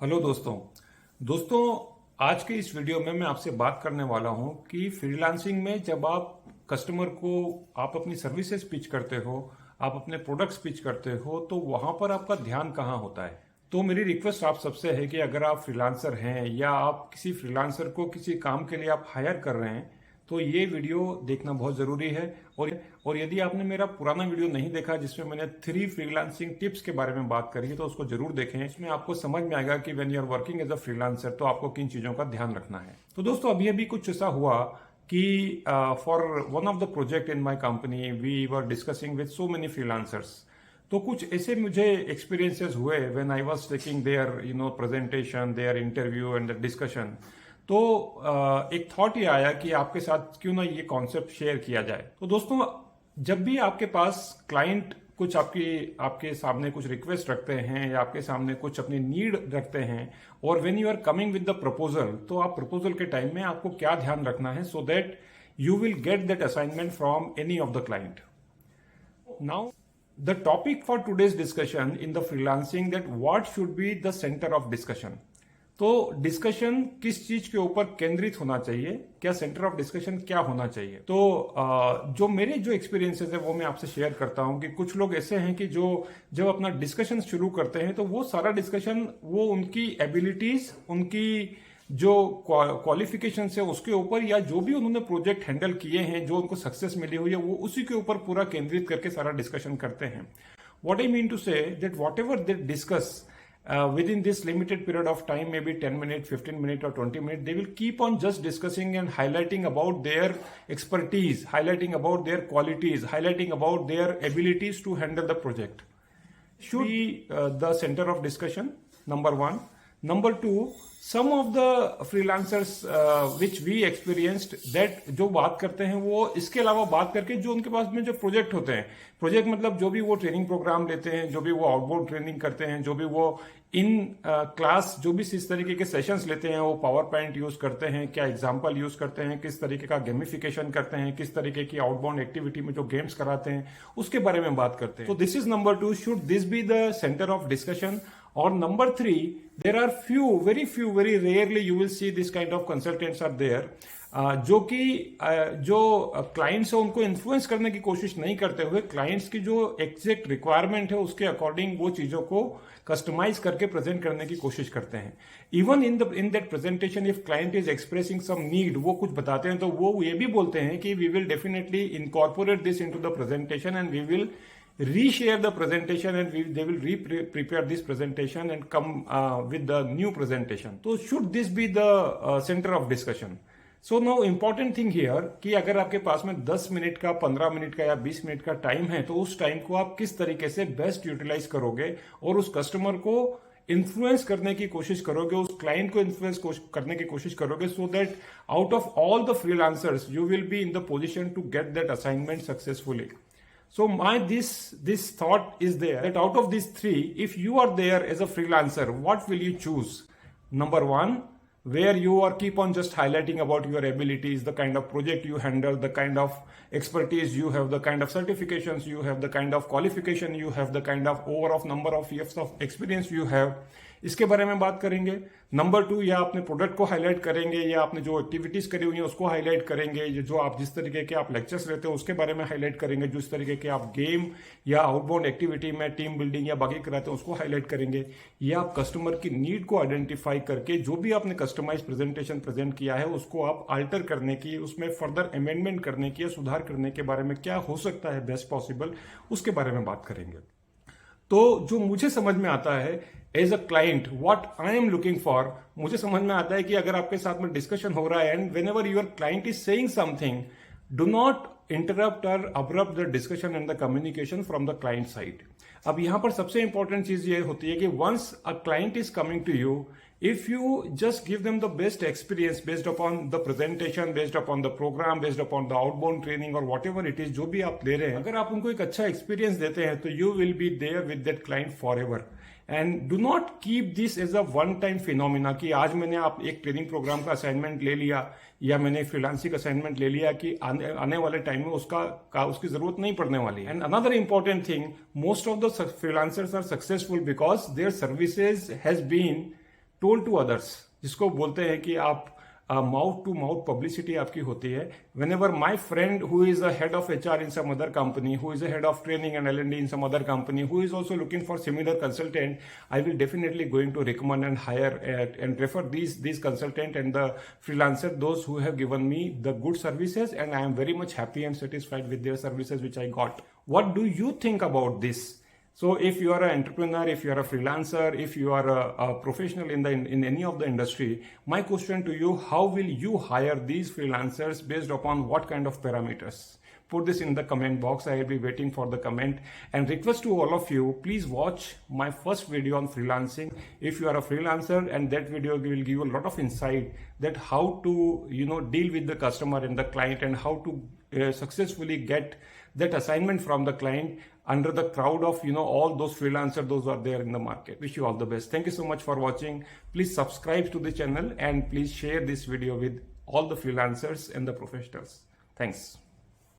Hello दोस्तों आज के इस वीडियो में मैं आपसे बात करने वाला हूं कि फ्रीलांसिंग में जब आप कस्टमर को आप अपनी सर्विसेज पिच करते हो, आप अपने प्रोडक्ट्स पिच करते हो, तो वहां पर आपका ध्यान कहाँ होता है। तो मेरी रिक्वेस्ट आप सबसे है कि अगर आप फ्रीलांसर हैं या आप किसी फ्रीलांसर को किसी काम के लिए आप हायर कर रहे हैं तो ये वीडियो देखना बहुत ज़रूरी है। और यदि आपने मेरा पुराना वीडियो नहीं देखा जिसमें मैंने 3 फ्रीलांसिंग टिप्स के बारे में बात करी है तो उसको जरूर देखें। इसमें आपको समझ में आएगा कि when you are working as a freelancer तो आपको किन चीज़ों का ध्यान रखना है। तो दोस्तों अभी अभी कुछ ऐसा हुआ कि for one of the project in my company we were discussing with so many freelancers. तो कुछ ऐसे मुझे एक्सपीरियंसेस हुए when I was taking their presentation, their interview and discussion. तो एक थॉट ये आया कि आपके साथ क्यों ना ये कॉन्सेप्ट शेयर किया जाए। तो दोस्तों जब भी आपके पास क्लाइंट कुछ आपके सामने कुछ रिक्वेस्ट रखते हैं या आपके सामने कुछ अपनी नीड रखते हैं और when you are coming with the proposal, तो आप प्रपोजल के टाइम में आपको क्या ध्यान रखना है so that you will get that assignment from any of the client. Now the topic for today's discussion in the freelancing that what should be the centre of discussion. तो discussion किस चीज के ऊपर केंद्रित होना चाहिए, क्या सेंटर ऑफ डिस्कशन क्या होना चाहिए। तो जो मेरे जो एक्सपीरियंसेस है वो मैं आपसे शेयर करता हूं कि कुछ लोग ऐसे हैं कि जो जब अपना डिस्कशन शुरू करते हैं तो वो सारा डिस्कशन वो उनकी एबिलिटीज, उनकी जो क्वालिफिकेशन है उसके ऊपर या जो भी उन्होंने प्रोजेक्ट हैंडल किए हैं, जो उनको सक्सेस मिली हुई है, वो उसी के ऊपर पूरा केंद्रित करके सारा डिस्कशन करते हैं। What I mean to say that whatever they discuss within this limited period of time, maybe 10 minutes, 15 minutes or 20 minutes, they will keep on just discussing and highlighting about their expertise, highlighting about their qualities, highlighting about their abilities to handle the project. Should be the center of discussion, number one. Number two, some of the freelancers which we experienced that जो बात करते हैं वो इसके अलावा बात करके जो उनके पास में जो प्रोजेक्ट होते हैं, प्रोजेक्ट मतलब जो भी वो ट्रेनिंग प्रोग्राम लेते हैं, जो भी वो आउटबोर्ड ट्रेनिंग करते हैं, जो भी वो इन क्लास जो भी इस तरीके के सेशंस लेते हैं, वो पावर पॉइंट यूज करते हैं, क्या एग्जाम्पल यूज करते हैं, किस तरीके का गेमिफिकेशन करते हैं, किस तरीके की आउटबाउंड एक्टिविटी में जो गेम्स कराते हैं उसके बारे में बात करते हैं। तो this is number 2, should this be the centre of discussion. और number 3, there are very rarely you will see this kind of consultants are there, जो कि जो क्लाइंट्स है उनको इन्फ्लुएंस करने की कोशिश नहीं करते हुए क्लाइंट्स की जो एग्जैक्ट रिक्वायरमेंट है उसके अकॉर्डिंग वो चीजों को कस्टमाइज करके प्रेजेंट करने की कोशिश करते हैं। Even in that presentation if client is expressing some need, वो कुछ बताते हैं तो वो ये भी बोलते हैं कि we will definitely incorporate this into the presentation and we will reshare the presentation and they will prepare this presentation and come with the new presentation. So should this be the center of discussion? So now important thing here कि अगर आपके पास में 10 minute का, 15 minute का या 20 minute का time है तो उस टाइम को आप किस तरीके से बेस्ट यूटिलाइज करोगे और उस कस्टमर को इन्फ्लुएंस करने की कोशिश करोगे, उस क्लाइंट को इन्फ्लुएंस करने की कोशिश करोगे, so that out of all the freelancers you will be in the position to get that assignment successfully. So this thought is there that out of these 3, if you are there as a freelancer, what will you choose? Number 1, where you are keep on just highlighting about your abilities, the kind of project you handle, the kind of expertise you have, the kind of certifications you have, the kind of qualification you have, the kind of overall number of years of experience you have. इसके बारे में बात करेंगे। Number 2, या अपने product को highlight करेंगे या आपने जो एक्टिविटीज करी हुई है उसको हाईलाइट करेंगे, जो आप जिस तरीके के आप लेक्चर्स लेते हो उसके बारे में हाईलाइट करेंगे, जिस तरीके के आप गेम या आउटबाउंड एक्टिविटी में टीम बिल्डिंग या बाकी कराते हैं उसको हाईलाइट करेंगे, या आप कस्टमर की नीड को आइडेंटिफाई करके जो भी आपने कस्टमाइज प्रेजेंटेशन प्रेजेंट किया है उसको आप अल्टर करने की, उसमें फर्दर अमेंडमेंट करने की या सुधार करने के बारे में क्या हो सकता है बेस्ट पॉसिबल, उसके बारे में बात करेंगे। तो जो मुझे समझ में आता है as a client, what I am looking for, मुझे समझ में आता है कि अगर आपके साथ में डिस्कशन हो रहा है and whenever your client is saying something, do not interrupt और abrupt the discussion and the communication from the client side. अब यहां पर सबसे इंपॉर्टेंट चीज ये होती है कि once a client is coming to you, if you just give them the best experience based upon the presentation, based upon the program, based upon the outbound training or whatever it is, जो भी आप ले रहे हैं, अगर आप उनको एक अच्छा एक्सपीरियंस देते हैं तो you will be there with that client forever. And do not keep this as a one time phenomena कि आज मैंने आप एक ट्रेनिंग प्रोग्राम का असाइनमेंट ले लिया या मैंने फ्रीलांसिंग असाइनमेंट ले लिया कि आने वाले टाइम में उसकी जरूरत नहीं पड़ने वाली है। And another important thing, most of the freelancers are successful because their services has been told to others, जिसको बोलते हैं कि आप माउथ टू माउथ पब्लिसिटी आपकी होती है. Whenever my friend who is a head of HR in some other company, who is a head of training and L&D in some other company, who is also looking for similar consultant, I will definitely going to recommend and hire and refer these consultant and the freelancer, those who have given me the good services, and I am very much happy and satisfied with their services which I got. What do you think about this? So if you are an entrepreneur, if you are a freelancer, if you are a professional in any of the industry, my question to you, how will you hire these freelancers based upon what kind of parameters? Put this in the comment box. I will be waiting for the comment, and request to all of you, please watch my first video on freelancing if you are a freelancer, and that video will give you a lot of insight that how to deal with the customer and the client, and how to successfully get that assignment from the client under the crowd of all those freelancers those are there in the market. Wish you all the best. Thank you so much for watching. Please subscribe to the channel and please share this video with all the freelancers and the professionals. Thanks.